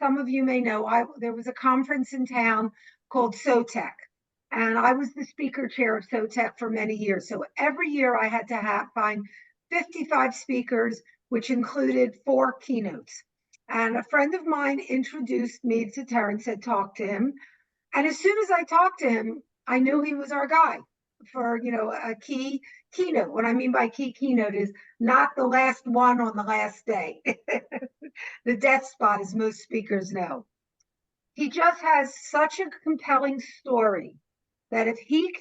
some of you may know, there was a conference in town called SOTEC, and I was the speaker chair of SOTEC for many years. So every year I had to find 55 speakers, which included 4 keynotes. And a friend of mine introduced me to Terrance, had talked to him. And as soon as I talked to him, I knew he was our guy for, a key keynote. What I mean by key keynote is not the last one on the last day, the death spot, as most speakers know. He just has such a compelling story that if he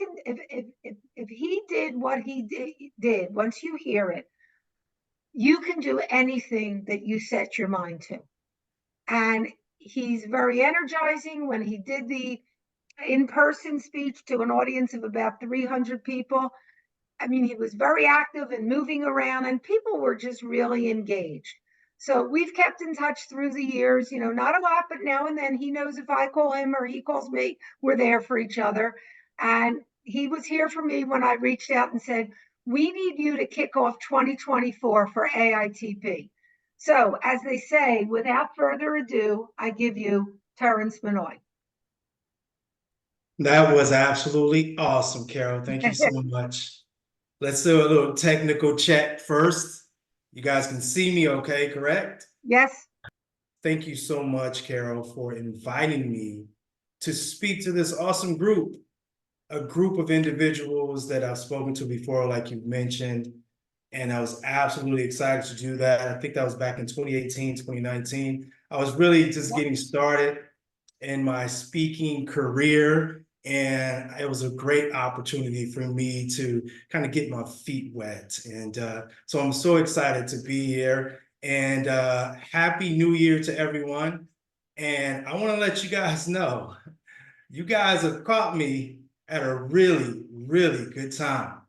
did what he did, once you hear it, you can do anything that you set your mind to. And he's very energizing. When he did the in-person speech to an audience of about 300 people, I mean, he was very active and moving around, and people were just really engaged. So we've kept in touch through the years, not a lot, but now and then he knows if I call him or he calls me, we're there for each other. And he was here for me when I reached out and said, we need you to kick off 2024 for AITP. So as they say, without further ado, I give you Terrance Minnoy. That was absolutely awesome, Carol. Thank you so much. Let's do a little technical check first. You guys can see me okay, correct? Yes. Thank you so much, Carol, for inviting me to speak to this awesome group, a group of individuals that I've spoken to before, like you mentioned, and I was absolutely excited to do that. I think that was back in 2018, 2019. I was really just getting started in my speaking career, and it was a great opportunity for me to kind of get my feet wet. And so I'm so excited to be here, and Happy New Year to everyone. And I want to let you guys know, you guys have caught me at a really, really good time.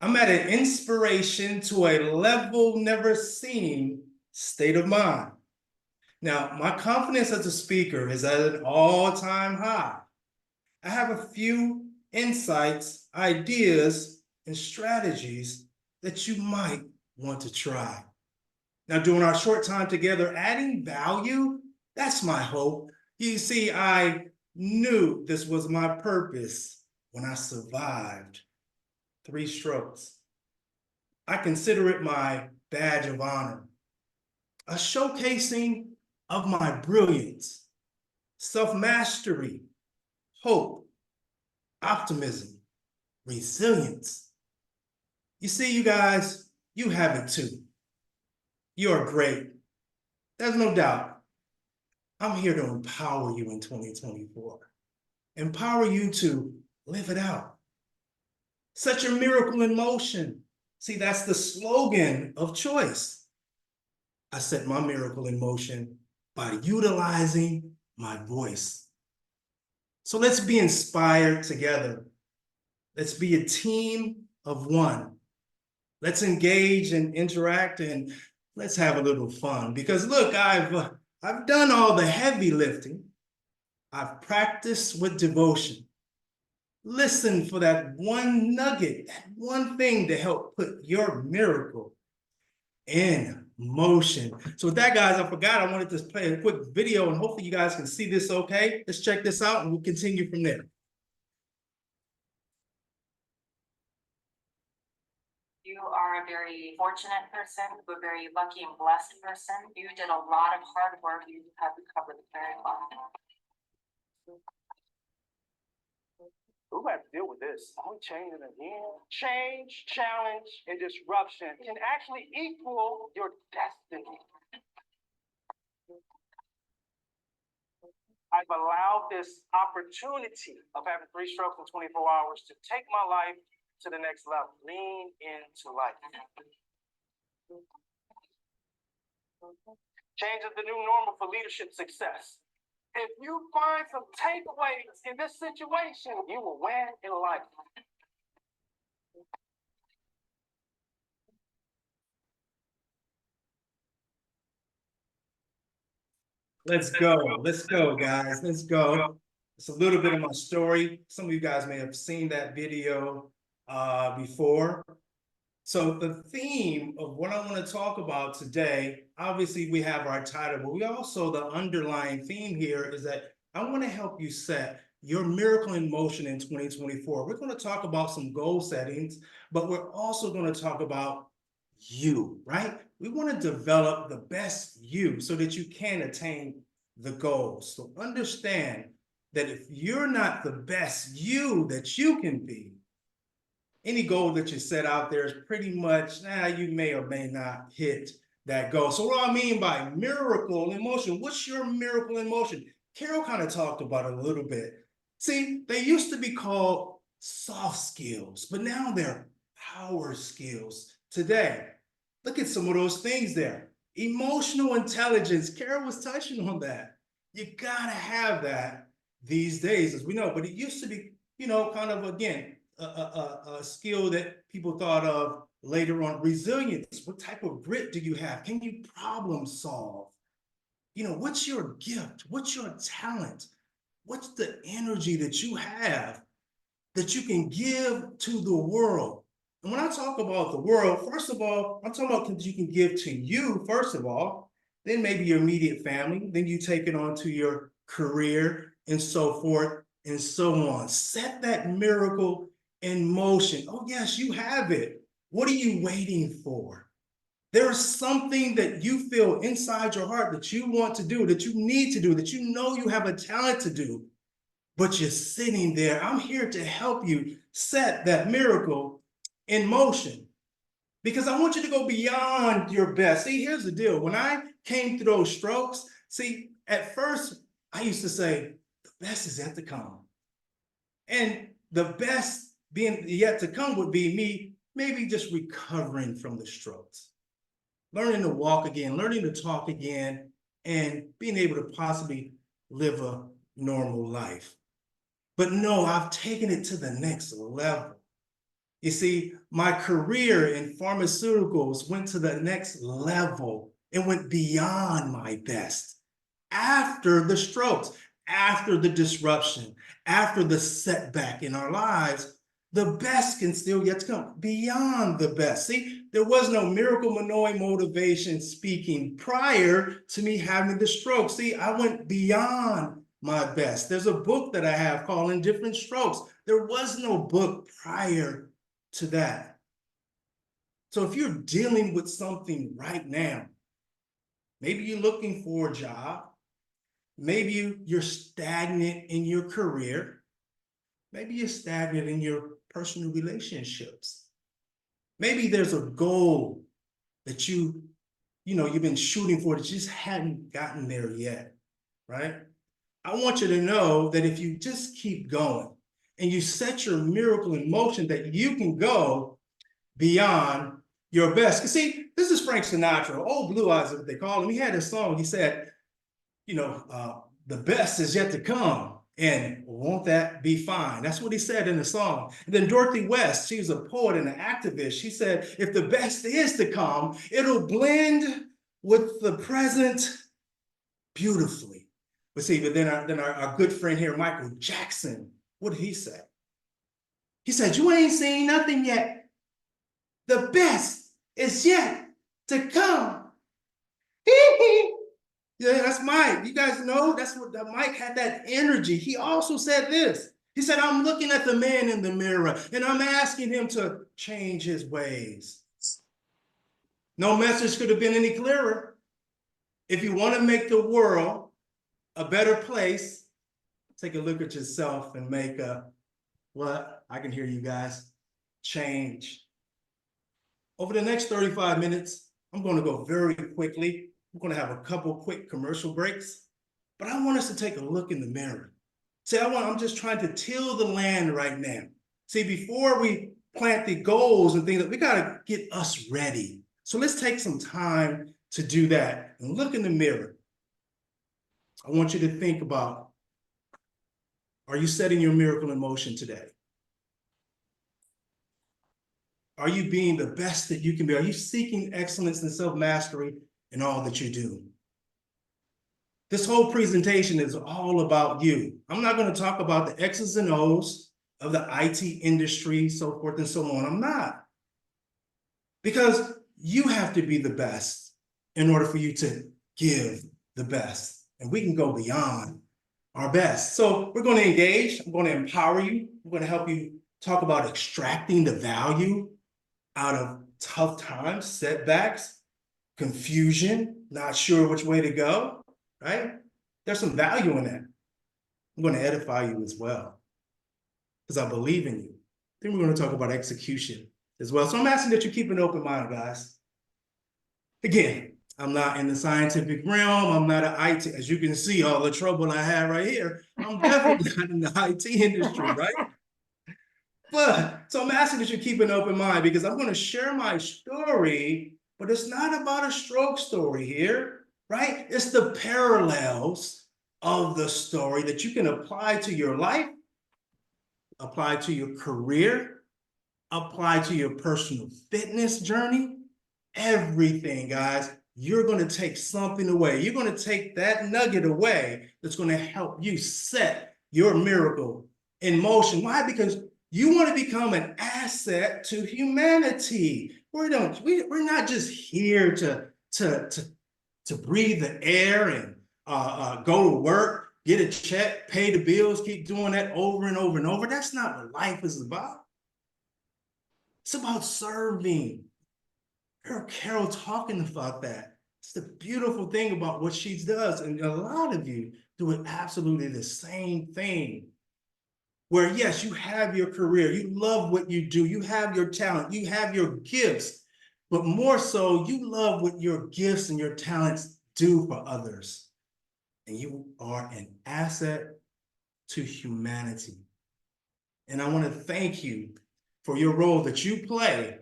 I'm at an inspiration to a level never seen state of mind. Now, my confidence as a speaker is at an all-time high. I have a few insights, ideas, and strategies that you might want to try. Now, during our short time together, adding value, that's my hope. You see, I knew this was my purpose when I survived 3 strokes. I consider it my badge of honor, a showcasing of my brilliance, self-mastery, hope, optimism, resilience. You see, you guys, you have it too. You're great. There's no doubt. I'm here to empower you in 2024. Empower you to live it out. Set your miracle in motion. See, that's the slogan of choice. I set my miracle in motion by utilizing my voice. So let's be inspired together. Let's be a team of one. Let's engage and interact, and let's have a little fun. Because look, I've done all the heavy lifting. I've practiced with devotion. Listen for that one nugget, that one thing to help put your miracle in motion. So with that, guys, I forgot I wanted to play a quick video, and hopefully you guys can see this okay. Let's check this out and we'll continue from there. You are a very fortunate person, a very lucky and blessed person. You did a lot of hard work. You have recovered very well. We have to deal with this. Are we changing again? Change, challenge, and disruption can actually equal your destiny. I've allowed this opportunity of having 3 strokes in 24 hours to take my life to the next level. Lean into life. Change is the new normal for leadership success. If you find some takeaways in this situation, you will win in life. Let's go, guys. Let's go. It's a little bit of my story. Some of you guys may have seen that video before. So the theme of what I want to talk about today obviously we have our title, but we also, the underlying theme here is that I want to help you set your miracle in motion in 2024. We're going to talk about some goal settings, but we're also going to talk about you, right? We want to develop the best you so that you can attain the goals. So understand that if you're not the best you that you can be, any goal that you set out there is pretty much, you may or may not hit that goal. So what do I mean by miracle in motion? What's your miracle in motion? Carol kind of talked about it a little bit. See, they used to be called soft skills, but now they're power skills today. Look at some of those things there. Emotional intelligence, Carol was touching on that. You gotta have that these days, as we know, but it used to be, kind of, again, a skill that people thought of later on. Resilience. What type of grit do you have? Can you problem solve? What's your gift? What's your talent? What's the energy that you have that you can give to the world? And when I talk about the world, first of all, I'm talking about you can give to you, first of all, then maybe your immediate family, then you take it on to your career and so forth and so on. Set that miracle in motion. Oh, yes, you have it. What are you waiting for? There is something that you feel inside your heart that you want to do, that you need to do, that you know you have a talent to do, but you're sitting there. I'm here to help you set that miracle in motion because I want you to go beyond your best. See, here's the deal. When I came through those strokes, see, at first I used to say, the best is yet to come. And the best being yet to come would be me maybe just recovering from the strokes, learning to walk again, learning to talk again, and being able to possibly live a normal life. But no, I've taken it to the next level. You see, my career in pharmaceuticals went to the next level. It went beyond my best. After the strokes, after the disruption, after the setback in our lives, the best can still yet to come, beyond the best. See, there was no miracle Minnoy motivation speaking prior to me having the stroke. See, I went beyond my best. There's a book that I have called In Different Strokes. There was no book prior to that. So if you're dealing with something right now, maybe you're looking for a job, maybe you're stagnant in your career, maybe you're stagnant in your personal relationships. Maybe there's a goal that you've been shooting for that you just hadn't gotten there yet, right? I want you to know that if you just keep going and you set your miracle in motion, that you can go beyond your best. Because see, this is Frank Sinatra, old Blue Eyes, is what they call him. He had a song, he said, the best is yet to come. And won't that be fine? That's what he said in the song. And then Dorothy West, she was a poet and an activist. She said, if the best is to come, it'll blend with the present beautifully. But see, but then our good friend here, Michael Jackson, what did he say? He said, you ain't seen nothing yet. The best is yet to come. Yeah, that's Mike. You guys know that's what Mike had, that energy. He also said this. He said, I'm looking at the man in the mirror and I'm asking him to change his ways. No message could have been any clearer. If you want to make the world a better place, take a look at yourself and make I can hear you guys, change. Over the next 35 minutes, I'm going to go very quickly. We're going to have a couple quick commercial breaks, but I want us to take a look in the mirror. See, I'm just trying to till the land right now. See, before we plant the goals and things, we got to get us ready. So let's take some time to do that and look in the mirror. I want you to think about, are you setting your miracle in motion today? Are you being the best that you can be? Are you seeking excellence and self-mastery in all that you do? This whole presentation is all about you. I'm not going to talk about the X's and O's of the IT industry, so forth and so on. I'm not. Because you have to be the best in order for you to give the best. And we can go beyond our best. So we're going to engage. I'm going to empower you. I'm going to help you talk about extracting the value out of tough times, setbacks, confusion, not sure which way to go, right? There's some value in that. I'm going to edify you as well because I believe in you. Then we're going to talk about execution as well. So I'm asking that you keep an open mind, guys. Again, I'm not in the scientific realm. I'm not an IT. As you can see, all the trouble I have right here, I'm definitely not in the IT industry, right? But so I'm asking that you keep an open mind because I'm going to share my story, but it's not about a stroke story here, right? It's the parallels of the story that you can apply to your life, apply to your career, apply to your personal fitness journey, everything, guys. You're going to take something away. You're going to take that nugget away that's going to help you set your miracle in motion. Why? Because you want to become an asset to humanity. We're not just here to breathe the air and go to work, get a check, pay the bills, keep doing that over and over and over. That's not what life is about. It's about serving. Heard Carol talking about that. It's the beautiful thing about what she does. And a lot of you do it absolutely the same thing. Where yes, you have your career, you love what you do, you have your talent, you have your gifts, but more so, you love what your gifts and your talents do for others. And you are an asset to humanity. And I want to thank you for your role that you play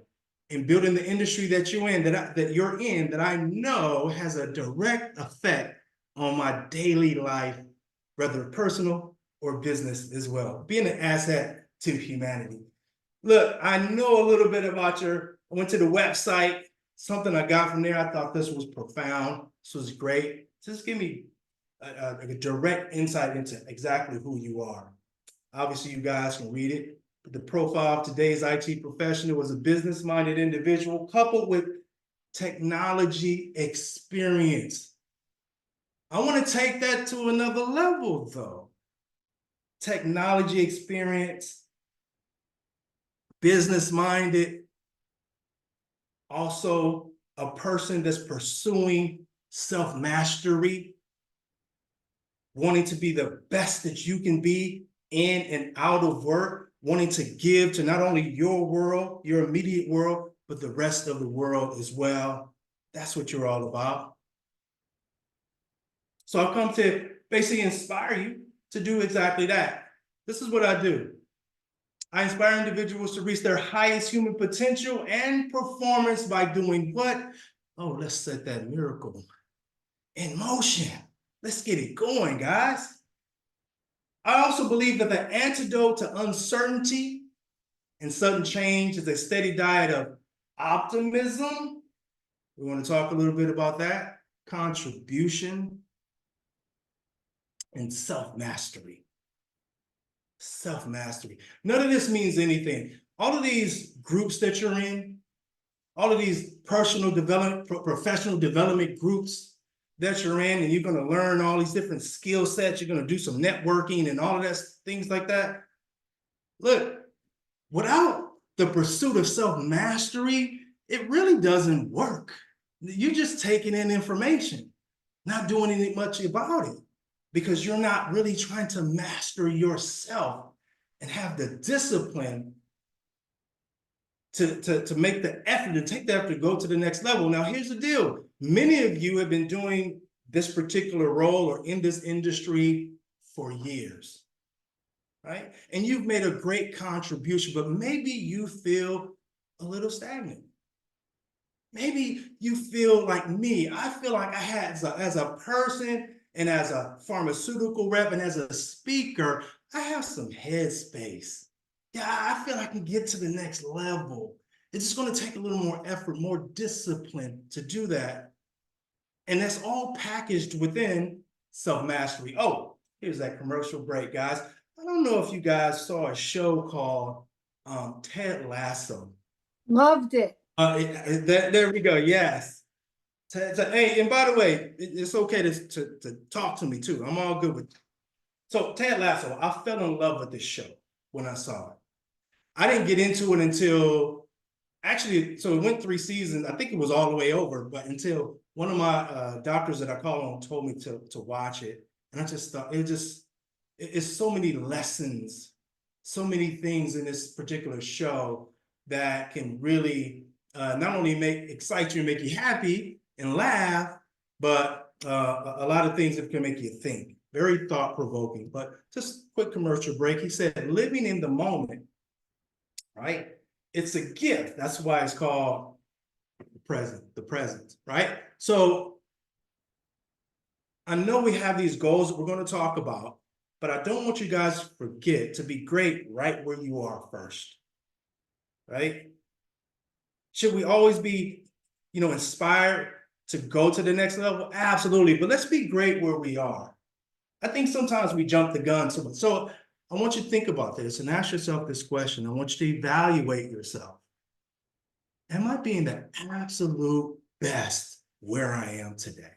in building the industry that you're in, that I know has a direct effect on my daily life, whether personal or business as well. Being an asset to humanity. Look, I know a little bit about I went to the website, something I got from there. I thought this was profound. This was great. Just give me a direct insight into exactly who you are. Obviously, you guys can read it. The profile of today's IT professional was a business-minded individual coupled with technology experience. I want to take that to another level, though. Technology experience, business-minded, also a person that's pursuing self-mastery, wanting to be the best that you can be in and out of work, wanting to give to not only your world, your immediate world, but the rest of the world as well. That's what you're all about. So I've come to basically inspire you to do exactly that. This is what I do. I inspire individuals to reach their highest human potential and performance by doing what? Oh, let's set that miracle in motion. Let's get it going, guys. I also believe that the antidote to uncertainty and sudden change is a steady diet of optimism. We want to talk a little bit about that. Contribution and self-mastery. Self-mastery. None of this means anything. All of these groups that you're in, all of these personal development, professional development groups that you're in, and you're going to learn all these different skill sets. You're going to do some networking and all of that, things like that. Look, without the pursuit of self-mastery, it really doesn't work. You're just taking in information, not doing anything much about it, because you're not really trying to master yourself and have the discipline to make the effort, to take the effort to go to the next level. Now, here's the deal. Many of you have been doing this particular role or in this industry for years, right? And you've made a great contribution, but maybe you feel a little stagnant. Maybe you feel like me. I feel like I had, as a person and as a pharmaceutical rep and as a speaker, I have some headspace. Yeah, I feel I can get to the next level. It's just going to take a little more effort, more discipline to do that. And that's all packaged within self-mastery. Oh, here's that commercial break, guys. I don't know if you guys saw a show called Ted Lasso. Loved it. There we go. Yes. Hey, and by the way, it's okay to talk to me too. I'm all good with. So Ted Lasso, I fell in love with this show when I saw it. I didn't get into it until actually, so it went 3 seasons. I think it was all the way over, but until one of my doctors that I call on told me to watch it, and I just thought it's so many lessons, so many things in this particular show that can really not only excite you and make you happy and laugh, but a lot of things that can make you think. Very thought provoking. But just quick commercial break. He said, living in the moment, right? It's a gift. That's why it's called the present, right? So I know we have these goals that we're going to talk about, but I don't want you guys to forget to be great right where you are first, right? Should we always be, inspired to go to the next level? Absolutely, but let's be great where we are. I think sometimes we jump the gun. So I want you to think about this and ask yourself this question. I want you to evaluate yourself. Am I being the absolute best where I am today?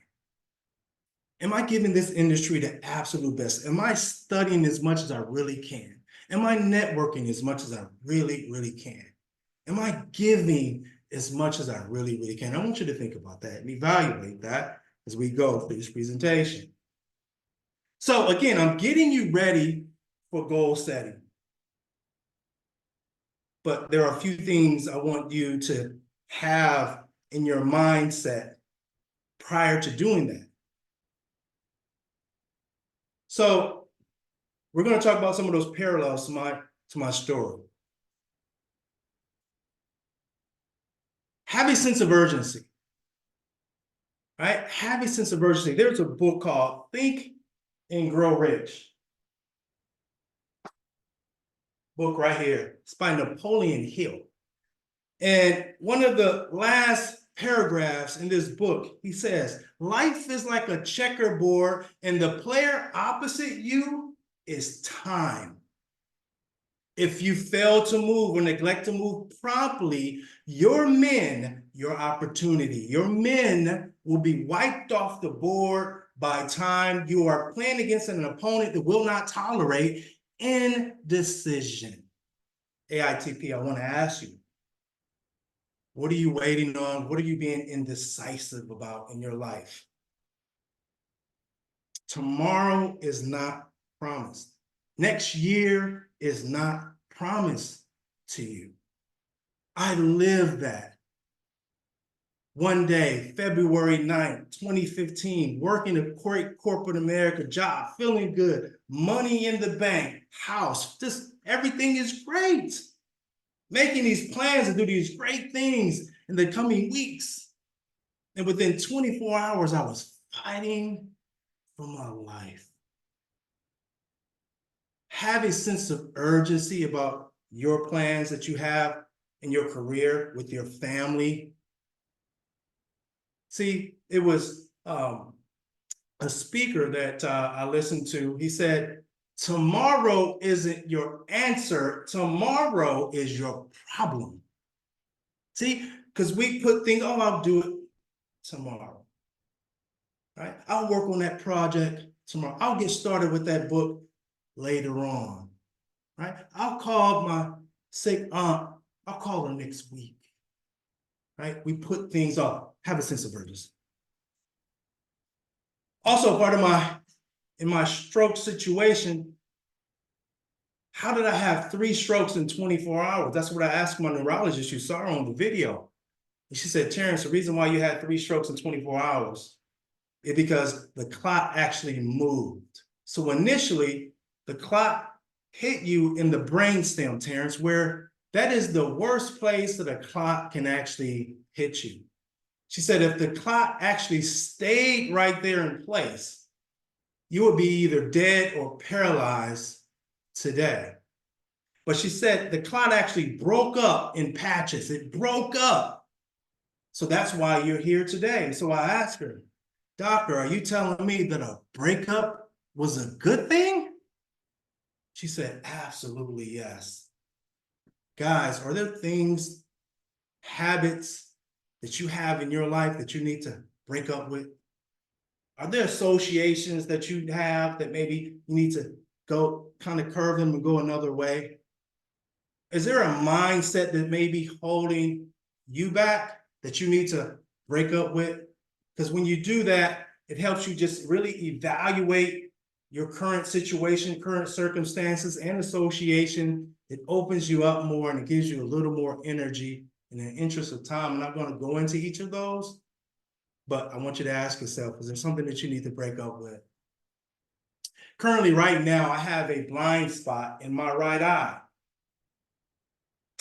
Am I giving this industry the absolute best? Am I studying as much as I really can? Am I networking as much as I really, really can? Am I giving as much as I really, really can? I want you to think about that and evaluate that as we go through this presentation. So again, I'm getting you ready for goal setting. But there are a few things I want you to have in your mindset prior to doing that. So we're going to talk about some of those parallels to my story. Have a sense of urgency, right? Have a sense of urgency. There's a book called Think and Grow Rich. Book right here. It's by Napoleon Hill. And one of the last paragraphs in this book, he says, life is like a checkerboard and the player opposite you is time. If you fail to move or neglect to move promptly, your opportunity, your men will be wiped off the board by time you are playing against an opponent that will not tolerate indecision. AITP, I want to ask you, what are you waiting on? What are you being indecisive about in your life? Tomorrow is not promised. Next year is not promised to you. I lived that. One day, February 9th, 2015, working a great corporate America job, feeling good, money in the bank, house, just everything is great. Making these plans to do these great things in the coming weeks. And within 24 hours, I was fighting for my life. Have a sense of urgency about your plans that you have in your career, with your family. See, it was a speaker that I listened to. He said, tomorrow isn't your answer. Tomorrow is your problem. See, because we put things, oh, I'll do it tomorrow. Right? I'll work on that project tomorrow. I'll get started with that book later on. Right? I'll call my sick aunt. I'll call her next week. Right? We put things off. Have a sense of urgency. Also, part of in my stroke situation, how did I have 3 strokes in 24 hours? That's what I asked my neurologist. You saw her on the video. And she said, Terrance, the reason why you had 3 strokes in 24 hours is because the clot actually moved. So initially, the clot hit you in the brainstem, Terrance, where that is the worst place that a clot can actually hit you. She said, if the clot actually stayed right there in place, you would be either dead or paralyzed today. But she said the clot actually broke up in patches. It broke up. So that's why you're here today. So I asked her, doctor, are you telling me that a breakup was a good thing? She said, absolutely yes. Guys, are there things, habits that you have in your life that you need to break up with? Are there associations that you have that maybe you need to go kind of curve them and go another way? Is there a mindset that may be holding you back that you need to break up with? Because when you do that, it helps you just really evaluate your current situation, current circumstances, and association. It opens you up more and it gives you a little more energy. In the interest of time, I'm not going to go into each of those, but I want you to ask yourself, is there something that you need to break up with? Currently, right now, I have a blind spot in my right eye.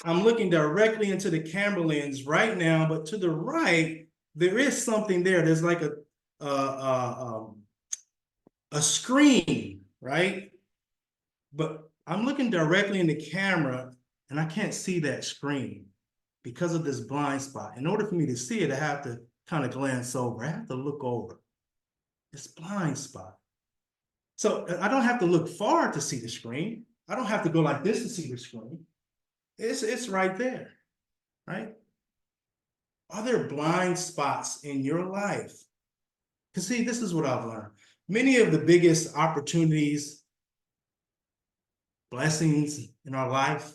I'm looking directly into the camera lens right now, but to the right, there is something there. There's like a screen, right? But I'm looking directly in the camera and I can't see that screen because of this blind spot. In order for me to see it, I have to kind of glance over. I have to look over. It's blind spot. So I don't have to look far to see the screen. I don't have to go like this to see the screen. It's right there, right? Are there blind spots in your life? Because see, this is what I've learned. Many of the biggest opportunities, blessings in our life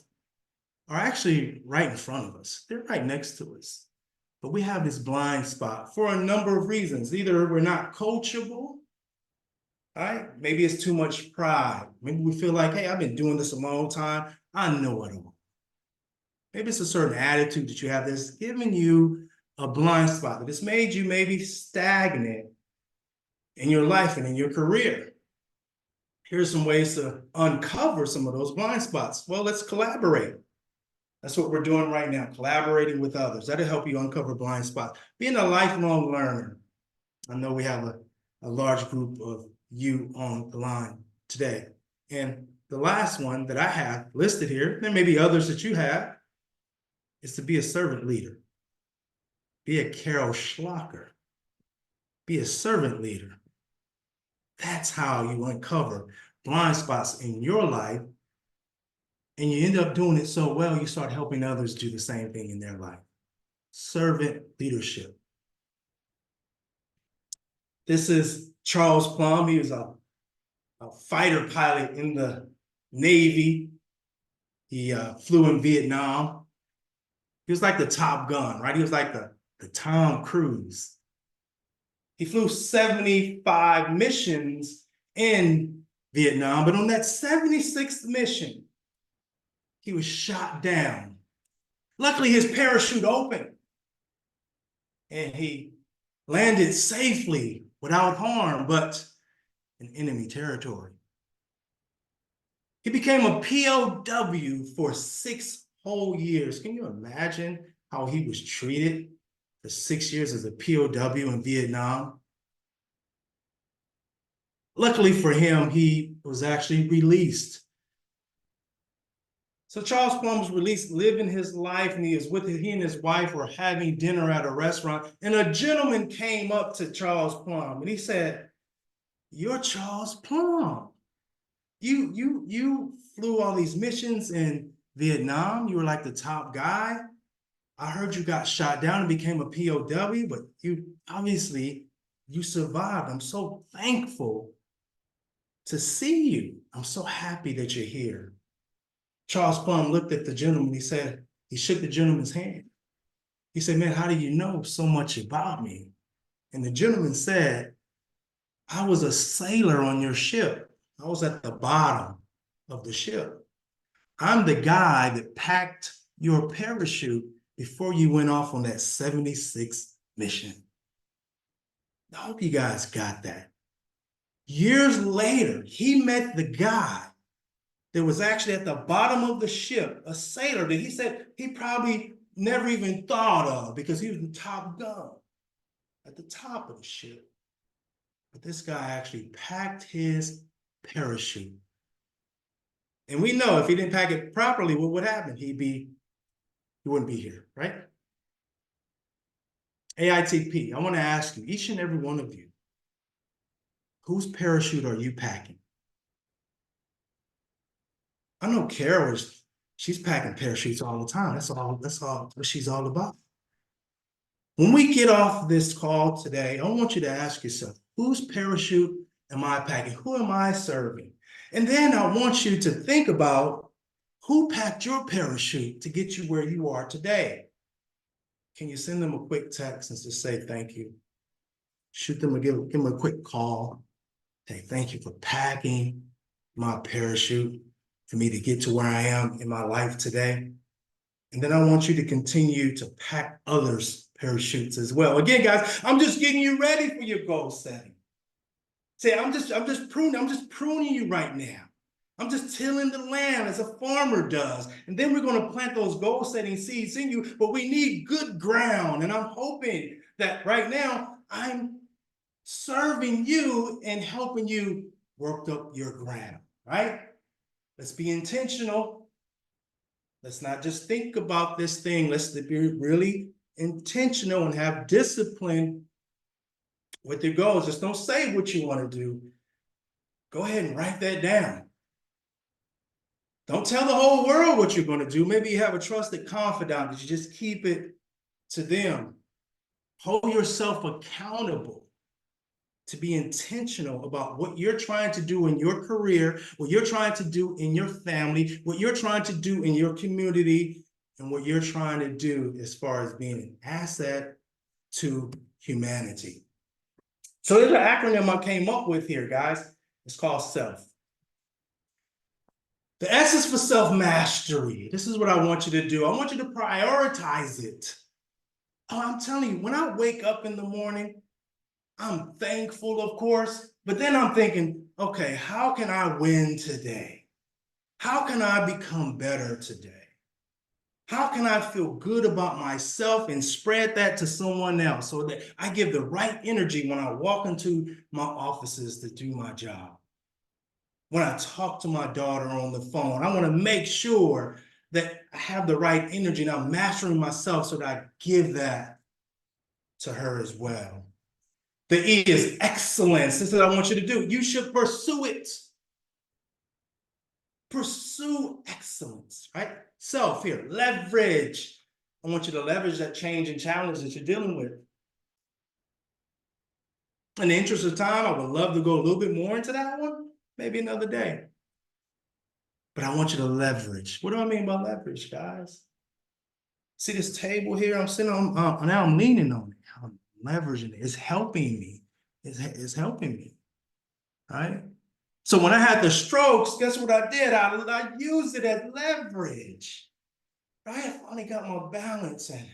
are actually right in front of us. They're right next to us. But we have this blind spot for a number of reasons. Either we're not coachable, right? Maybe it's too much pride. Maybe we feel like, hey, I've been doing this a long time. I know it all. Maybe it's a certain attitude that you have that's giving you a blind spot, that has made you maybe stagnant in your life and in your career. Here's some ways to uncover some of those blind spots. Well, let's collaborate. That's what we're doing right now, collaborating with others. That'll help you uncover blind spots. Being a lifelong learner. I know we have a large group of you on the line today. And the last one that I have listed here, there may be others that you have, is to be a servant leader. Be a Carol Schlocker. Be a servant leader. That's how you uncover blind spots in your life. And you end up doing it so well, you start helping others do the same thing in their life. Servant leadership. This is Charles Plum. He was a fighter pilot in the Navy. He flew in Vietnam. He was like the Top Gun, right? He was like the Tom Cruise. He flew 75 missions in Vietnam, but on that 76th mission, he was shot down. Luckily, his parachute opened and he landed safely without harm, but in enemy territory. He became a POW for 6 whole years. Can you imagine how he was treated for 6 years as a POW in Vietnam? Luckily for him, he was actually released. So Charles Plum was released, living his life, and he and his wife were having dinner at a restaurant, and a gentleman came up to Charles Plum and he said, "You're Charles Plum. You flew all these missions in Vietnam. You were like the top guy. I heard you got shot down and became a POW, but you survived. I'm so thankful to see you. I'm so happy that you're here." Charles Plum looked at the gentleman. He shook the gentleman's hand. He said, "Man, how do you know so much about me?" And the gentleman said, "I was a sailor on your ship. I was at the bottom of the ship. I'm the guy that packed your parachute before you went off on that 76th mission." I hope you guys got that. Years later, he met the guy that was actually at the bottom of the ship, a sailor that he said he probably never even thought of because he was the top gun at the top of the ship. But this guy actually packed his parachute. And we know if he didn't pack it properly, what would happen? He wouldn't be here, right? AITP, I want to ask you, each and every one of you, whose parachute are you packing? I know Carol she's packing parachutes all the time. That's all what she's all about. When we get off this call today, I want you to ask yourself, whose parachute am I packing? Who am I serving? And then I want you to think about who packed your parachute to get you where you are today. Can you send them a quick text and just say thank you? Shoot them or give them a quick call. Hey, thank you for packing my parachute for me to get to where I am in my life today. And then I want you to continue to pack others' parachutes as well. Again, guys, I'm just getting you ready for your goal setting. Say, I'm just pruning you right now. I'm just tilling the land as a farmer does. And then we're going to plant those goal setting seeds in you, but we need good ground. And I'm hoping that right now I'm serving you and helping you work up your ground, right? Let's be intentional. Let's not just think about this thing. Let's be really intentional and have discipline with your goals. Just don't say what you want to do. Go ahead and write that down. Don't tell the whole world what you're going to do. Maybe you have a trusted confidant, but you just keep it to them. Hold yourself accountable to be intentional about what you're trying to do in your career, what you're trying to do in your family, what you're trying to do in your community, and what you're trying to do as far as being an asset to humanity. So there's an acronym I came up with here, guys. It's called SELF. The S is for self-mastery. This is what I want you to do. I want you to prioritize it. Oh, I'm telling you, when I wake up in the morning, I'm thankful, of course, but then I'm thinking, okay, how can I win today? How can I become better today? How can I feel good about myself and spread that to someone else so that I give the right energy when I walk into my offices to do my job? When I talk to my daughter on the phone, I want to make sure that I have the right energy and I'm mastering myself so that I give that to her as well. The E is excellence. This is what I want you to do. You should pursue it. Pursue excellence, right? Self here, leverage. I want you to leverage that change and challenge that you're dealing with. In the interest of time, I would love to go a little bit more into that one, maybe another day. But I want you to leverage. What do I mean by leverage, guys? See this table here I'm sitting on, now I'm leaning on it. I'm leveraging it. It's helping me. It's helping me, right? So when I had the strokes, guess what I did? I used it as leverage, right? I finally got my balance in it.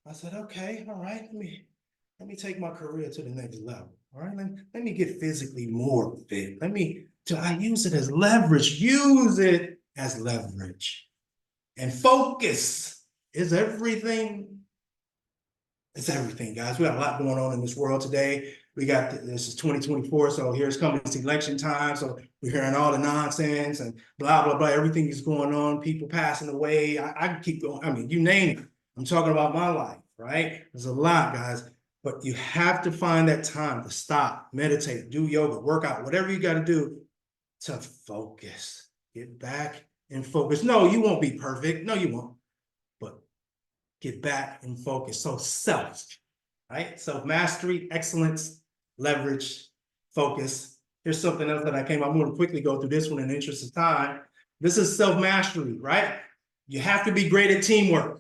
I said, okay, all right, let me take my career to the next level. All right, let me get physically more fit. I use it as leverage. Use it as leverage. And focus is everything. It's everything, guys. We got a lot going on in this world today. This is 2024, so here's coming this election time. So we're hearing all the nonsense and blah, blah, blah. Everything is going on, people passing away. I can keep going. I mean, you name it. I'm talking about my life, right? There's a lot, guys. But you have to find that time to stop, meditate, do yoga, work out, whatever you got to do to focus. Get back and focus. No, you won't be perfect. No, you won't. But get back and focus. So self, right? Self-mastery, excellence, leverage, focus. Here's something else that I came. I'm going to quickly go through this one in the interest of time. This is self-mastery, right? You have to be great at teamwork.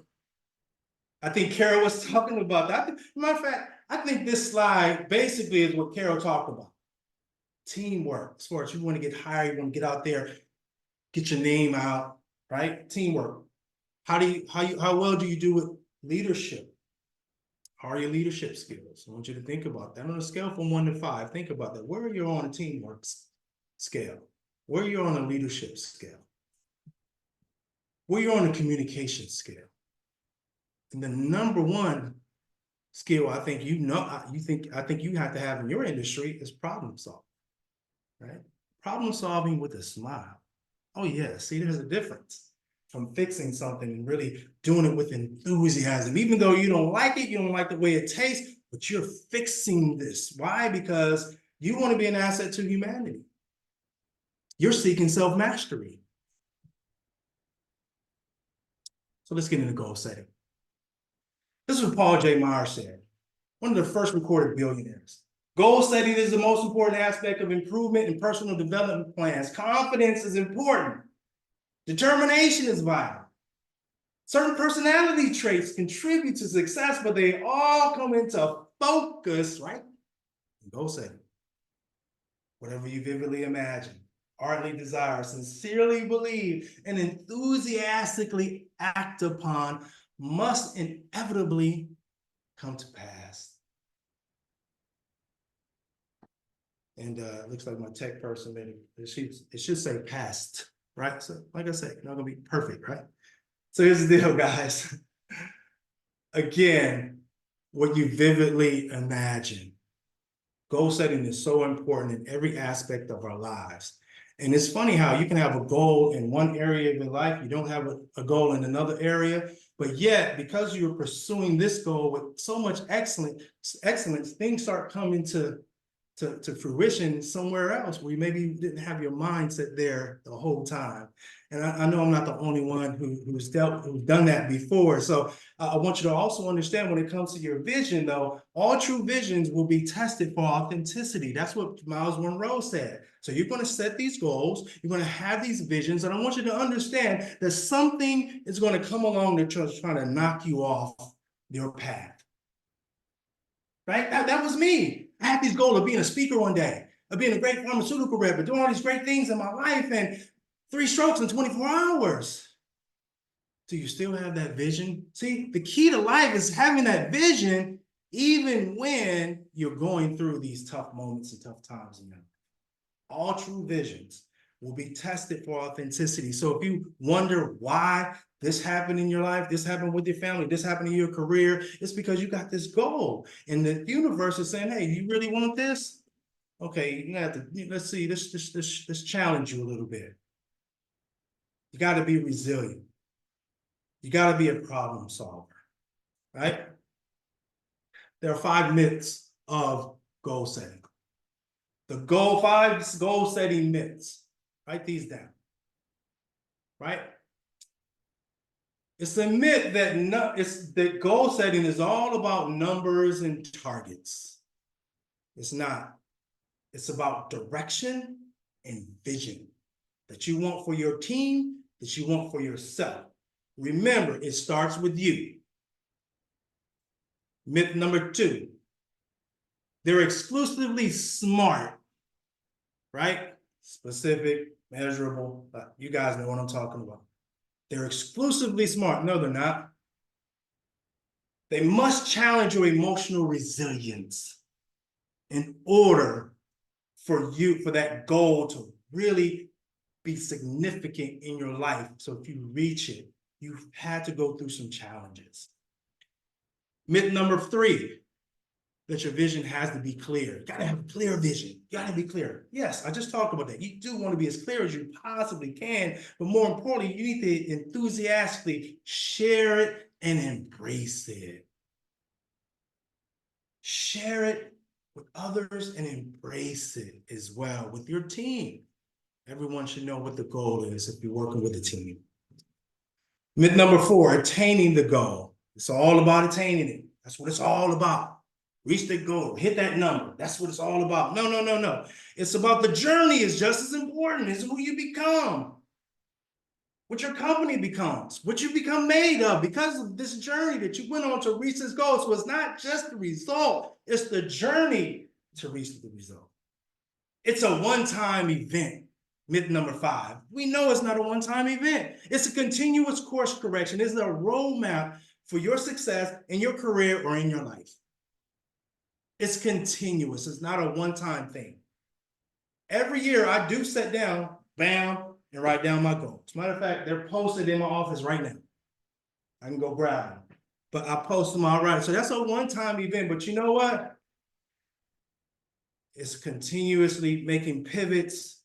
I think Carol was talking about that. Matter of fact, I think this slide basically is what Carol talked about. Teamwork. As far as you want to get hired, you want to get out there, get your name out, right? Teamwork. How well do you do with leadership? How are your leadership skills? I want you to think about that. On a scale from 1 to 5, think about that. Where are you on a teamwork scale? Where are you on a leadership scale? Where are you on a communication scale? And the number one skill I think you have to have in your industry is problem solving, right? Problem solving with a smile. Oh yeah, see, there's a difference from fixing something and really doing it with enthusiasm. Even though you don't like it, you don't like the way it tastes, but you're fixing this. Why? Because you want to be an asset to humanity. You're seeking self-mastery. So let's get into goal setting. This is what Paul J. Meyer said, one of the first recorded billionaires. Goal setting is the most important aspect of improvement in personal development plans. Confidence is important. Determination is vital. Certain personality traits contribute to success, but they all come into focus, right? Goal setting. Whatever you vividly imagine, ardently desire, sincerely believe, and enthusiastically act upon must inevitably come to pass. And it looks like my tech person made it should say past, right? So like I said, not gonna be perfect, right? So here's the deal, guys. Again, what you vividly imagine. Goal setting is so important in every aspect of our lives. And it's funny how you can have a goal in one area of your life, you don't have a goal in another area, but yet because you're pursuing this goal with so much excellence, things start coming to fruition somewhere else where maybe you didn't have your mindset there the whole time. And I know I'm not the only one who's done that before. So I want you to also understand when it comes to your vision, though, all true visions will be tested for authenticity. That's what Miles Monroe said. So you're going to set these goals, you're going to have these visions, and I want you to understand that something is going to come along that's trying to knock you off your path. Right? That was me. I had this goal of being a speaker one day, of being a great pharmaceutical rep, of doing all these great things in my life, and 3 strokes in 24 hours. Do you still have that vision? See, the key to life is having that vision even when you're going through these tough moments and tough times in your life. All true visions will be tested for authenticity. So if you wonder why this happened in your life, this happened with your family, this happened in your career, it's because you got this goal. And the universe is saying, hey, you really want this? Okay, you have to, let's see, let's challenge you a little bit. You got to be resilient. You got to be a problem solver, right? There are 5 myths of goal setting. The 5 goal setting myths. Write these down, right? It's a myth that goal setting is all about numbers and targets. It's not. It's about direction and vision that you want for your team, that you want for yourself. Remember, it starts with you. Myth number 2, they're exclusively smart, right? Specific, measurable, you guys know what I'm talking about. They're exclusively smart. No, they're not. They must challenge your emotional resilience in order for that goal to really be significant in your life. So if you reach it, you've had to go through some challenges. Myth number 3, that your vision has to be clear. You gotta have a clear vision. You gotta be clear. Yes, I just talked about that. You do want to be as clear as you possibly can, but more importantly, you need to enthusiastically share it and embrace it. Share it with others and embrace it as well with your team. Everyone should know what the goal is if you're working with a team. Myth number 4, attaining the goal. It's all about attaining it. That's what it's all about. Reach the goal, hit that number. That's what it's all about. No. It's about the journey is just as important as who you become, what your company becomes, what you become made of because of this journey that you went on to reach this goal. So it's not just the result, it's the journey to reach the result. It's a one-time event. Myth number 5, we know it's not a one-time event. It's a continuous course correction. It's a roadmap for your success in your career or in your life. It's continuous. It's not a one-time thing. Every year I do sit down, bam, and write down my goals. As a matter of fact, they're posted in my office right now. I can go grab them, but I post them all right. So that's a one-time event, but you know what? It's continuously making pivots,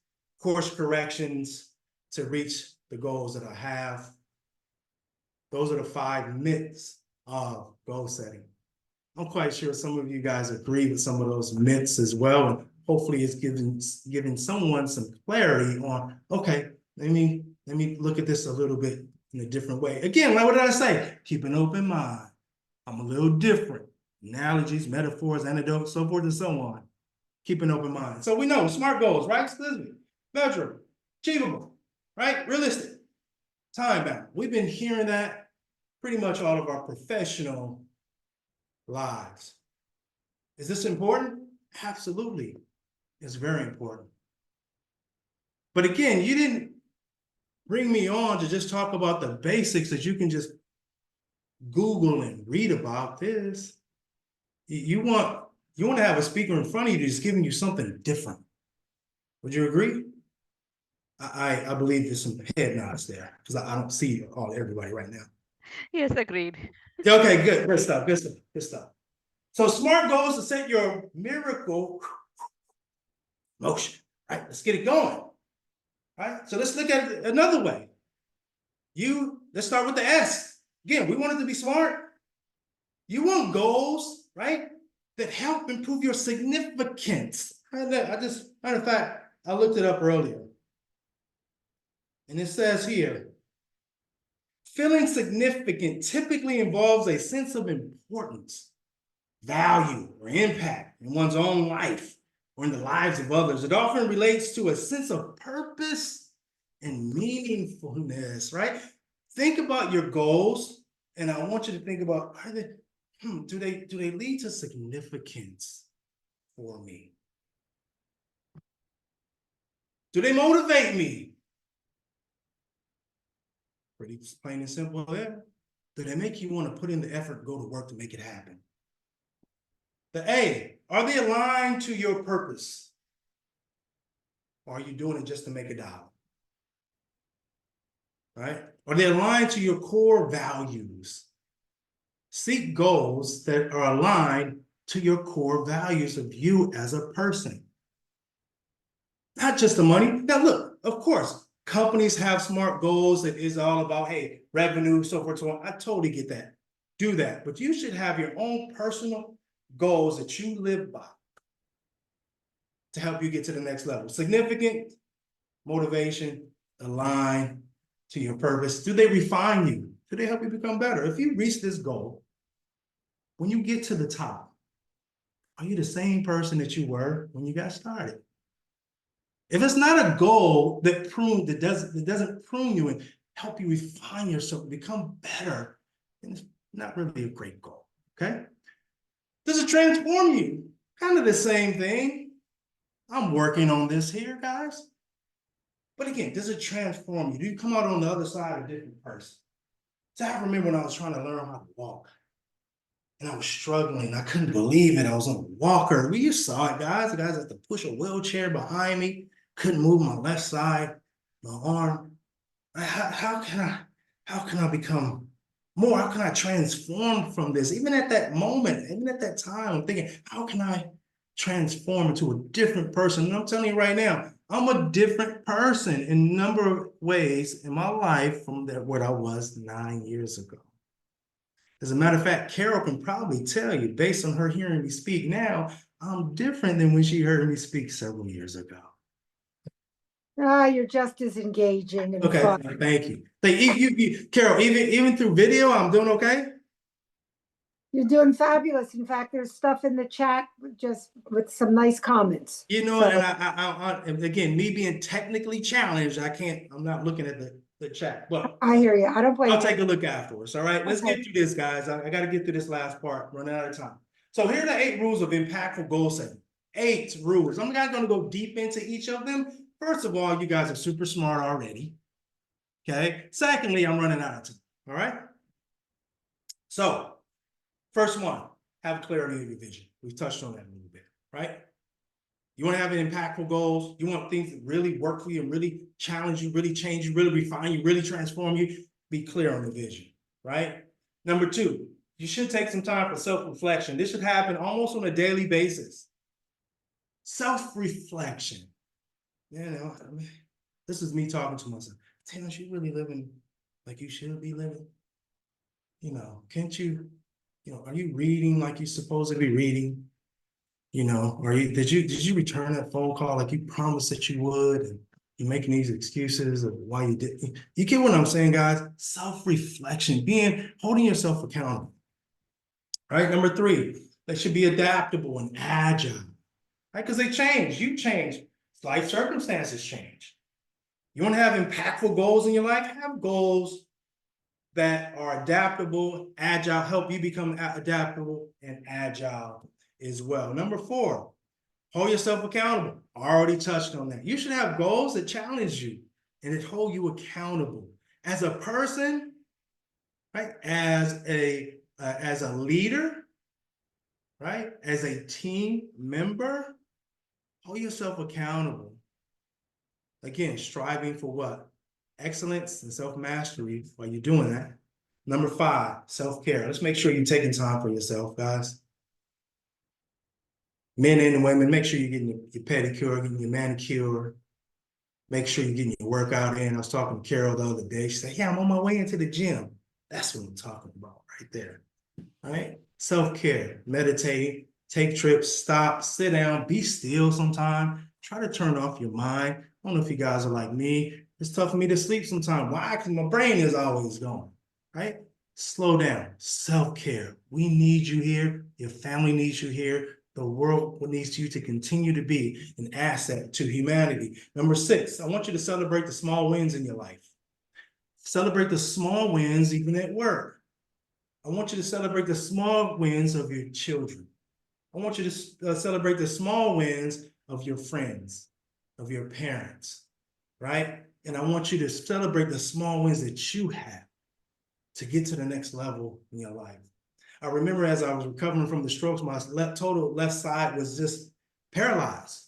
course corrections to reach the goals that I have. Those are the 5 myths of goal setting. I'm quite sure some of you guys agree with some of those myths as well. And hopefully it's giving someone some clarity on, okay, let me look at this a little bit in a different way. Again, like what did I say? Keep an open mind. I'm a little different. Analogies, metaphors, anecdotes, so forth and so on. Keep an open mind. So we know SMART goals, right? Excuse measurable, achievable, right? Realistic, time bound. We've been hearing that pretty much all of our professional lives. Is this important? Absolutely. It's very important. But again, you didn't bring me on to just talk about the basics that you can just Google and read about this. You want to have a speaker in front of you that's giving you something different. Would you agree? I believe there's some head nods there because I don't see everybody right now. Yes, agreed. Okay, good stuff, good stuff, good stuff. So SMART goals to set your miracle motion. Right, let's get it going. Right, so let's look at it another way. Let's start with the S. Again, we want it to be smart. You want goals, right, that help improve your significance. Matter of fact, I looked it up earlier. And it says here, feeling significant typically involves a sense of importance, value, or impact in one's own life or in the lives of others. It often relates to a sense of purpose and meaningfulness, right? Think about your goals, and I want you to think about, do they lead to significance for me? Do they motivate me? Pretty plain and simple there. Do they make you want to put in the effort, go to work to make it happen? The A, are they aligned to your purpose? Or are you doing it just to make a dollar? Right? Are they aligned to your core values? Seek goals that are aligned to your core values of you as a person. Not just the money. Now look, of course, companies have SMART goals that is all about, hey, revenue, so forth, so on. I totally get that. Do that. But you should have your own personal goals that you live by to help you get to the next level. Significant motivation, align to your purpose. Do they refine you? Do they help you become better? If you reach this goal, when you get to the top, are you the same person that you were when you got started? If it's not a goal that doesn't prune you and help you refine yourself, become better, then it's not really a great goal. Okay? Does it transform you? Kind of the same thing. I'm working on this here, guys. But again, does it transform you? Do you come out on the other side a different person? So I remember when I was trying to learn how to walk. And I was struggling. I couldn't believe it. I was on a walker. You saw it, guys. The guys had to push a wheelchair behind me. Couldn't move my left side, my arm. How can I become more? How can I transform from this? Even at that moment, even at that time, I'm thinking, how can I transform into a different person? And I'm telling you right now, I'm a different person in a number of ways in my life from what I was 9 years ago. As a matter of fact, Carol can probably tell you, based on her hearing me speak now, I'm different than when she heard me speak several years ago. You're just as engaging and Okay, fun. thank you. Carol, even through video, I'm doing okay? You're doing fabulous. In fact, there's stuff in the chat just with some nice comments. You know, So, and again, me being technically challenged, I'm not looking at the chat, but I hear you. I don't blame I'll you. take a look afterwards. All right, let's Okay. get through this, guys. I got to get through this last part, running out of time. So here are the 8 rules of impactful goal setting. 8 rules. I'm not going to go deep into each of them. First of all, you guys are super smart already. Okay. Secondly, I'm running out of time. All right. So, first one, have clarity of your vision. We've touched on that a little bit, right? You want to have impactful goals. You want things that really work for you and really challenge you, really change you, really refine you, really transform you. Be clear on the vision, right? Number 2, you should take some time for self-reflection. This should happen almost on a daily basis. Self-reflection. You know, I mean, this is me talking to myself. Terrance, you really living like you should be living? You know, can't you, are you reading like you're supposed to be reading? You know, did you return that phone call like you promised that you would? And you're making these excuses of why you didn't. You get what I'm saying, guys? Self-reflection, holding yourself accountable. Right? Number 3, they should be adaptable and agile, right? Because they change, you change, life circumstances change. You want to have impactful goals in your life? Have goals that are adaptable, agile, help you become adaptable and agile as well. Number 4, hold yourself accountable. I already touched on that. You should have goals that challenge you and that hold you accountable as a person, right? As a leader, right? As a team member, hold yourself accountable. Again, striving for what? Excellence and self-mastery while you're doing that. Number 5, self-care. Let's make sure you're taking time for yourself, guys. Men and women, make sure you're getting your pedicure, getting your manicure. Make sure you're getting your workout in. I was talking to Carol the other day. She said, yeah, I'm on my way into the gym. That's what I'm talking about right there. All right? Self-care, meditating, take trips, stop, sit down, be still sometime. Try to turn off your mind. I don't know if you guys are like me. It's tough for me to sleep sometimes. Why? Because my brain is always going, right? Slow down. Self-care. We need you here. Your family needs you here. The world needs you to continue to be an asset to humanity. Number 6, I want you to celebrate the small wins in your life. Celebrate the small wins even at work. I want you to celebrate the small wins of your children. I want you to celebrate the small wins of your friends, of your parents, right? And I want you to celebrate the small wins that you have to get to the next level in your life. I remember as I was recovering from the strokes, my total left side was just paralyzed,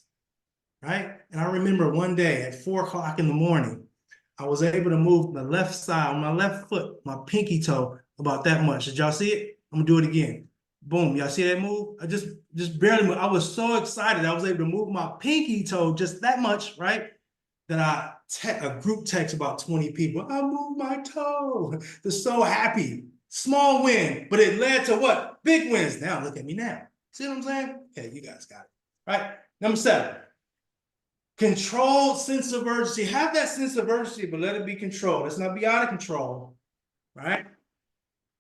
right? And I remember one day at 4 o'clock in the morning, I was able to move the left side, on my left foot, my pinky toe, about that much. Did y'all see it? I'm gonna do it again. Boom, y'all see that move? I just barely moved. I was so excited. I was able to move my pinky toe just that much, right? That a group text about 20 people. I moved my toe. They're so happy. Small win, but it led to what? Big wins. Now look at me now. See what I'm saying? Okay, you guys got it. Right? Number 7. Controlled sense of urgency. Have that sense of urgency, but let it be controlled. Let's not be out of control. Right?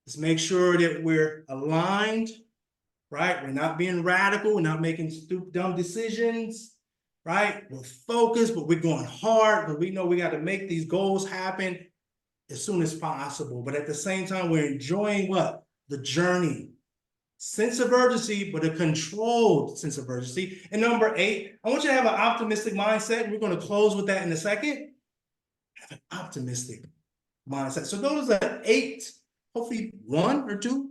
Let's make sure that we're aligned. Right? We're not being radical. We're not making stupid, dumb decisions. Right? We're focused, but we're going hard, but we know we got to make these goals happen as soon as possible. But at the same time, we're enjoying what? The journey. Sense of urgency, but a controlled sense of urgency. And number 8, I want you to have an optimistic mindset. We're going to close with that in a second. Have an optimistic mindset. So those are 8, hopefully 1 or 2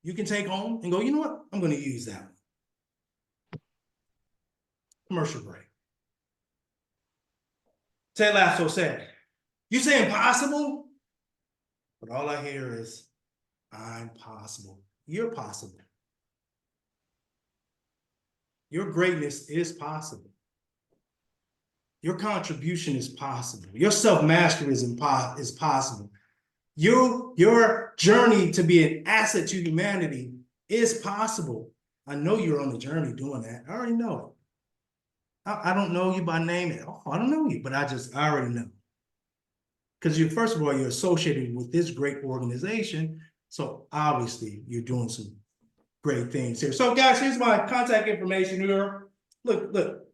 you can take home and go, you know what? I'm going to use that one. Commercial break. Ted Lasso said, you say impossible, but all I hear is, I'm possible. You're possible. Your greatness is possible. Your contribution is possible. Your self-mastery is possible. Your journey to be an asset to humanity is possible. I know you're on the journey doing that. I already know it. I don't know you by name at all. I don't know you, but I already know. Because first of all, you're associated with this great organization. So obviously you're doing some great things here. So guys, here's my contact information here. Look,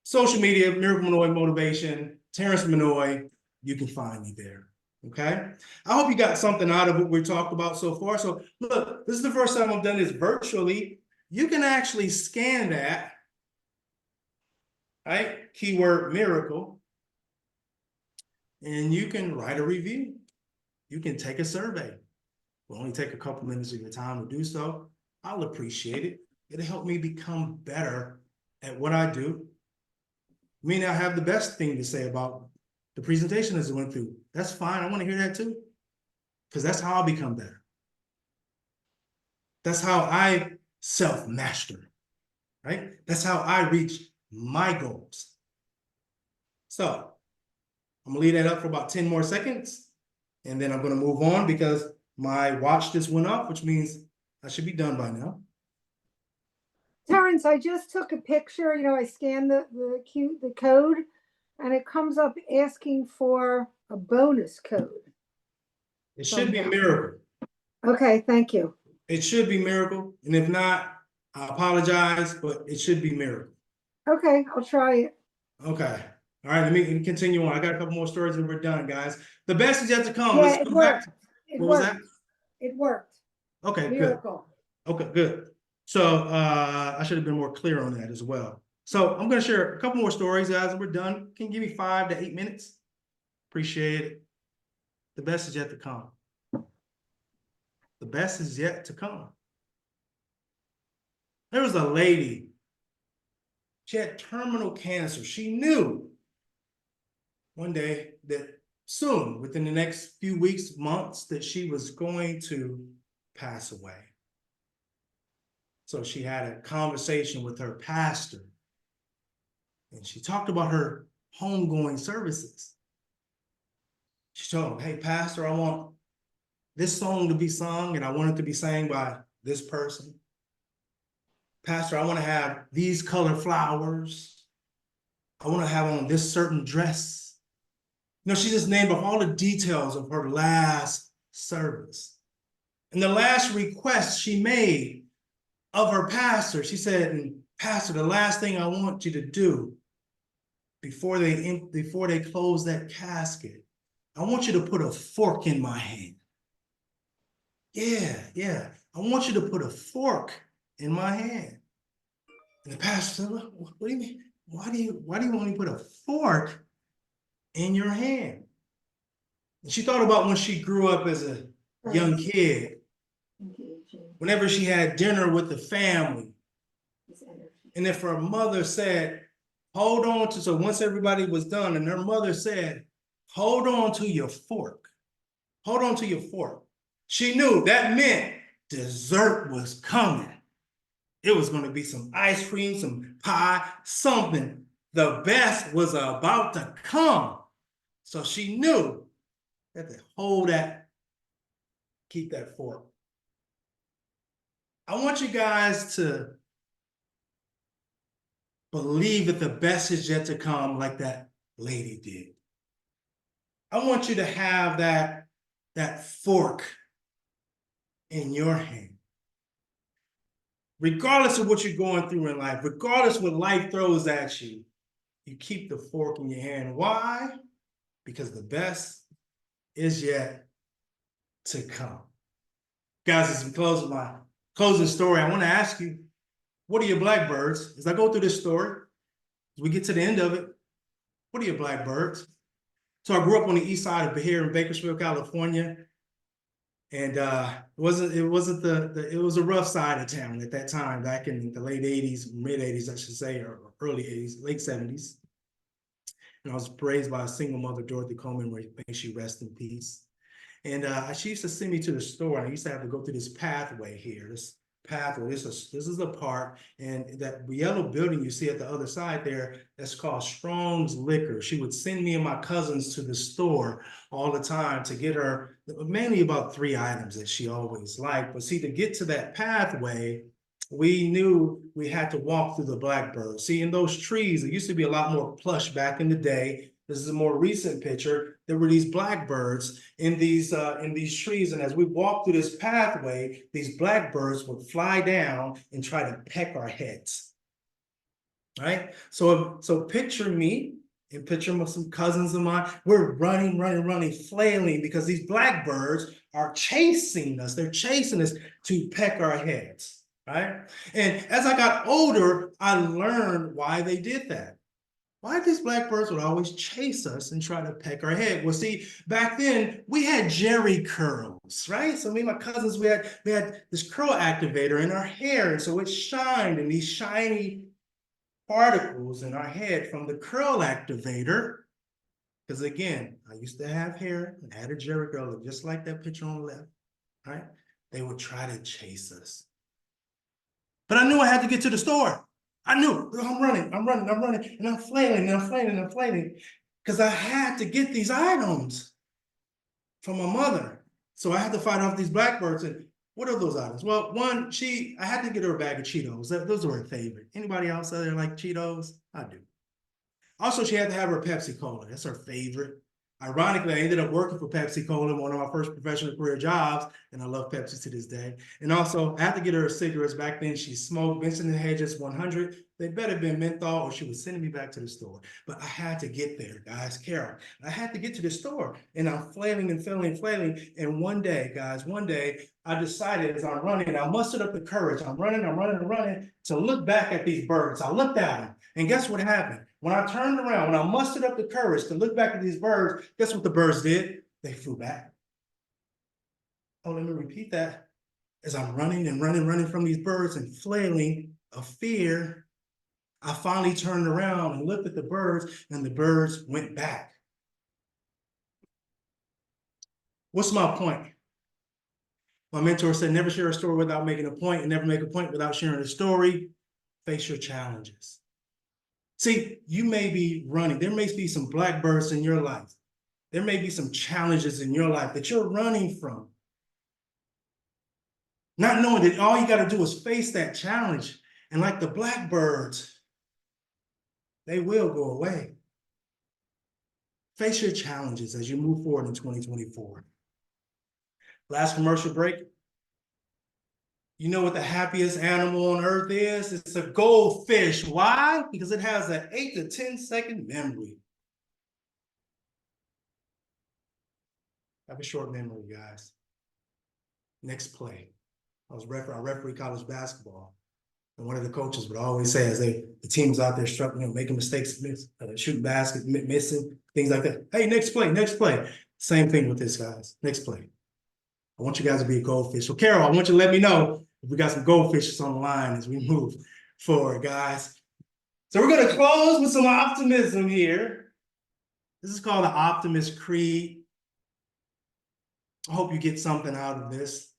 social media, Miracle Minnoy Motivation, Terrance Minnoy, you can find me there. Okay. I hope you got something out of what we talked about so far. So look, this is the first time I've done this virtually. You can actually scan that, right? Keyword miracle. And you can write a review. You can take a survey. It'll only take a couple minutes of your time to do so. I'll appreciate it. It'll help me become better at what I do. I mean, I have the best thing to say about the presentation as it went through. That's fine. I want to hear that too. Because that's how I'll become better. That's how I self-master, right? That's how I reach my goals. So I'm gonna leave that up for about 10 more seconds. And then I'm gonna move on because my watch just went off, which means I should be done by now. Terrance, I just took a picture. I scanned the code, and it comes up asking for a bonus code. It should be a miracle. Okay, thank you. It should be Miracle, and if not, I apologize, but it should be Miracle. Okay, I'll try it. Okay. All right, let me continue on. I got a couple more stories and we're done, guys. The best is yet to come. Yeah, Let's it come back. worked. It What was worked. that? It worked. Okay, good. Miracle. Okay, good. So I should have been more clear on that as well. So I'm going to share a couple more stories, guys, and we're done. Can you give me 5 to 8 minutes? Appreciate it. The best is yet to come. The best is yet to come. There was a lady. She had terminal cancer. She knew one day that soon, within the next few weeks, months, that she was going to pass away. So she had a conversation with her pastor, and she talked about her homegoing services. She told him, hey, pastor, I want this song to be sung, and I want it to be sang by this person. Pastor, I want to have these colored flowers. I want to have on this certain dress. You know, she just named off all the details of her last service. And the last request she made of her pastor, she said, Pastor, the last thing I want you to do before they close that casket, I want you to put a fork in my hand. Yeah. I want you to put a fork in my hand. And the pastor said, what do you mean? Why do you want me to put a fork in your hand? And she thought about when she grew up as a young kid, whenever she had dinner with the family. And if her mother said, hold on to, so once everybody was done, and her mother said, hold on to your fork. Hold on to your fork. She knew that meant dessert was coming. It was going to be some ice cream, some pie, something. The best was about to come. So she knew that to hold that, keep that fork. I want you guys to believe that the best is yet to come like that lady did. I want you to have that fork in your hand. Regardless of what you're going through in life, regardless what life throws at you, you keep the fork in your hand. Why? Because the best is yet to come. Guys, as we close with my closing story, I want to ask you, what are your blackbirds? As I go through this story, as we get to the end of it, what are your blackbirds? So I grew up on the east side of here in Bakersfield, California. And it was a rough side of town at that time, back in the late 80s, mid 80s, I should say, or early 80s, late 70s. And I was raised by a single mother, Dorothy Coleman, may she rest in peace. And she used to send me to the store, and I used to have to go through this pathway here, this is a park, and that yellow building you see at the other side there, that's called Strong's Liquor. She would send me and my cousins to the store all the time to get her mainly about 3 items that she always liked. But see, to get to that pathway, we knew we had to walk through the blackbird. See, in those trees, it used to be a lot more plush back in the day. This is a more recent picture. There were these blackbirds in these trees, and as we walked through this pathway, these blackbirds would fly down and try to peck our heads. Right? So picture me and picture some cousins of mine. We're running, flailing because these blackbirds are chasing us. They're chasing us to peck our heads. Right? And as I got older, I learned why they did that. Why these blackbirds would always chase us and try to peck our head? Well, see, back then we had Jerry curls, right? So me and my cousins, we had this curl activator in our hair, and so it shined, and these shiny particles in our head from the curl activator. Because again, I used to have hair and had a Jerry curl, just like that picture on the left, right? They would try to chase us. But I knew I had to get to the store. I knew I'm running, and I'm flailing, because I had to get these items from my mother. So I had to fight off these blackbirds. And what are those items? Well, one, I had to get her a bag of Cheetos. Those were her favorite. Anybody else out there like Cheetos? I do. Also, she had to have her Pepsi Cola. That's her favorite. Ironically, I ended up working for Pepsi Cola, one of my first professional career jobs, and I love Pepsi to this day. And also, I had to get her cigarettes. Back then, she smoked Vincent and Hedges 100. They better have been menthol, or she was sending me back to the store. But I had to get there, guys. Carol, I had to get to the store, and I'm flailing and flailing. And one day, guys, I decided as I'm running, I mustered up the courage. I'm running to look back at these birds. I looked at them, and guess what happened? When I turned around, when I mustered up the courage to look back at these birds, guess what the birds did? They flew back. Oh, let me repeat that. As I'm running and running from these birds and flailing of fear, I finally turned around and looked at the birds, and the birds went back. What's my point? My mentor said, never share a story without making a point, and never make a point without sharing a story. Face your challenges. See, you may be running. There may be some blackbirds in your life. There may be some challenges in your life that you're running from. Not knowing that all you got to do is face that challenge. And like the blackbirds, they will go away. Face your challenges as you move forward in 2024. Last commercial break. You know what the happiest animal on earth is? It's a goldfish. Why? Because it has an 8 to 10 second memory. Have a short memory, guys. Next play. I referee college basketball. And one of the coaches would always say, as the team's out there struggling, making mistakes, shooting baskets, missing, things like that. Hey, next play. Same thing with this, guys. Next play. I want you guys to be a goldfish. So, Carol, I want you to let me know if we got some goldfishes on the line as we move forward, guys. So we're going to close with some optimism here. This is called the Optimist Creed. I hope you get something out of this.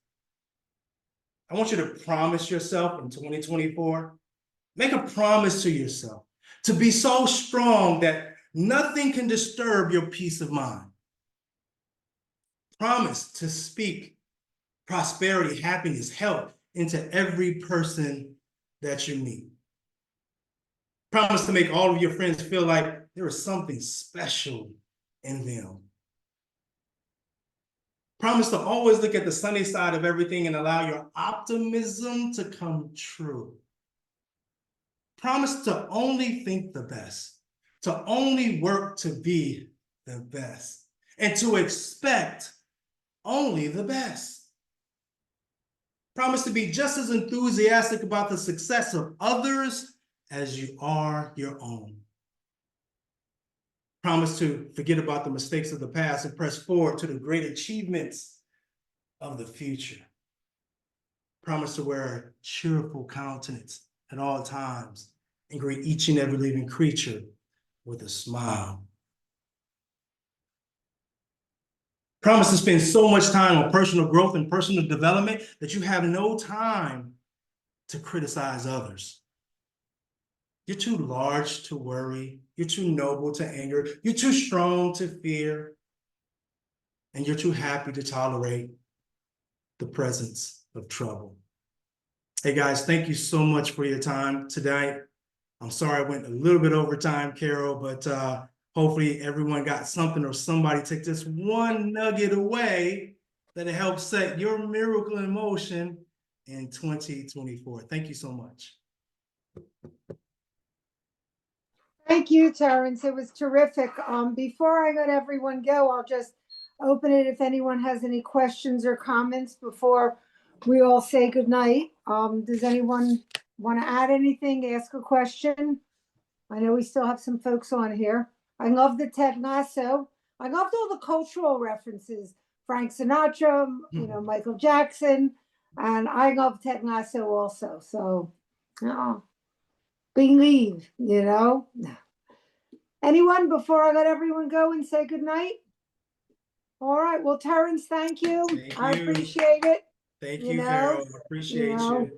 I want you to promise yourself in 2024, make a promise to yourself to be so strong that nothing can disturb your peace of mind. Promise to speak prosperity, happiness, health into every person that you meet. Promise to make all of your friends feel like there is something special in them. Promise to always look at the sunny side of everything and allow your optimism to come true. Promise to only think the best, to only work to be the best, and to expect only the best. Promise to be just as enthusiastic about the success of others as you are your own. Promise to forget about the mistakes of the past and press forward to the great achievements of the future. Promise to wear a cheerful countenance at all times and greet each and every living creature with a smile. Promise to spend so much time on personal growth and personal development that you have no time to criticize others. You're too large to worry. You're too noble to anger. You're too strong to fear. And you're too happy to tolerate the presence of trouble. Hey guys, thank you so much for your time tonight. I'm sorry I went a little bit over time, Carol, but hopefully everyone got something or somebody took this one nugget away that it helps set your miracle in motion in 2024. Thank you so much. Thank you, Terrance. It was terrific. Before I let everyone go, I'll just open it if anyone has any questions or comments before we all say goodnight. Does anyone want to add anything, ask a question? I know we still have some folks on here. I love the Ted Lasso. I loved all the cultural references. Frank Sinatra, Michael Jackson, and I love Ted Lasso also. So, believe, Anyone before I let everyone go and say goodnight? All right. Well, Terrance, thank you. I appreciate it. Thank you, Carol. I appreciate you.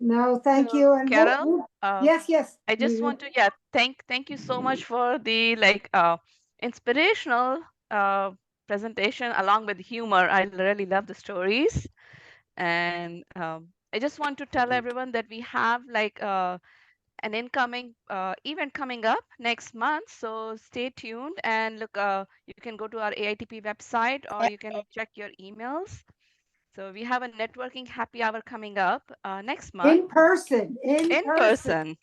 No, thank you. And Carol, yes. I just want to thank you so much for the inspirational presentation along with humor. I really love the stories, and I just want to tell everyone that we have an incoming event coming up next month. So stay tuned and look, you can go to our AITP website or you can check your emails. So we have a networking happy hour coming up next month. In person. In person.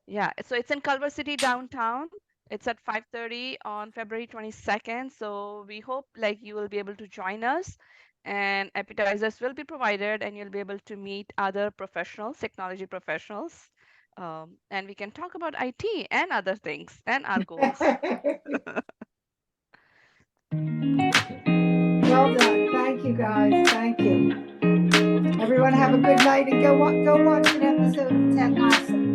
Yeah, so it's in Culver City downtown. It's at 5:30 on February 22nd. So we hope like you will be able to join us, and appetizers will be provided, and you'll be able to meet other professionals, technology professionals, and we can talk about IT and other things and our goals. Well done. Thank you, guys. Thank you. Everyone have a good night and go watch an episode of Ted Lasso.